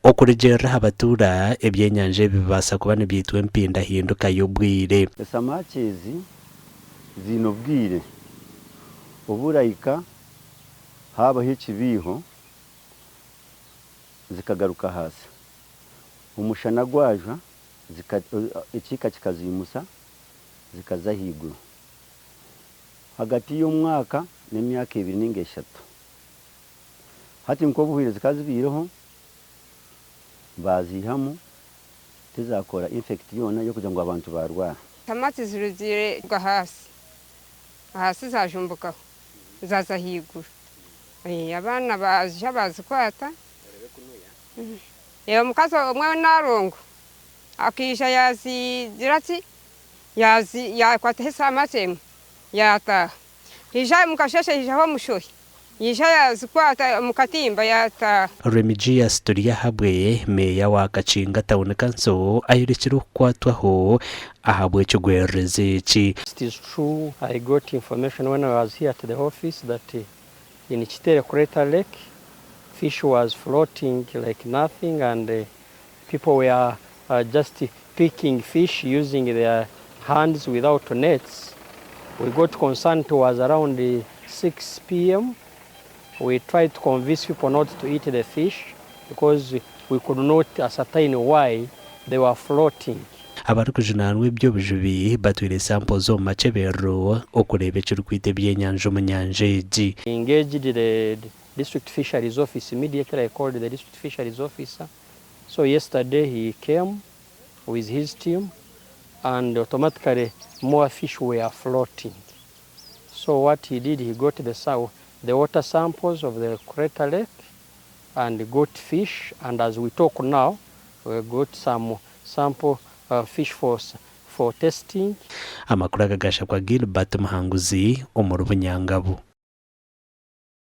okuregera abatuura ebyenyanja bibasa kuba nibyitwa empindahinduka y'obwire. Esamaki ezi zino obwire oburayika habaho ekibiiho zikagaruka hasi, umushana gwajwa ekika kikazimusa zikaza higuru hagati y'umwaka n'emyaka 2 ninga 3. Hati nko buhire zikazibireho bazihamu tizakora infection yo kugira ngo abantu barwara. Samaki zirugire hasi zajumbuka zaza higuru. Abana bazikwata mukazi umwe narongo akisha yazirati yakwata esamaki yata hija mukasheshe hijaho mushohi yija yazikwata mukatimba yata. Remigius Turiyahabwe meya wa Gacinga Town Council ayerekera kwatwaho ahabwe cyugwereze iki. It is true, I got information when I was here at the office that in Kitere Crater Lake fish was floating like nothing, and people were just picking fish using their hands without nets. We got concerned towards around 6 p.m. We tried to convince people not to eat the fish because we could not ascertain why they were floating. Abarukujunanwe byo bujubi batwire sample zo macebero okureba Ekirikwita eby'enyanja mu nyanja egi. Engaged the district fisheries office immediately. I called the district fisheries officer. So yesterday he came with his team and automatically more fish were floating. So what he did, he got the water samples of the crater lake and got fish, and as we talk now we got some sample fish for testing. Amakuru agagasha kwa Gilbert Muhanguzi omuru Bunyangabu.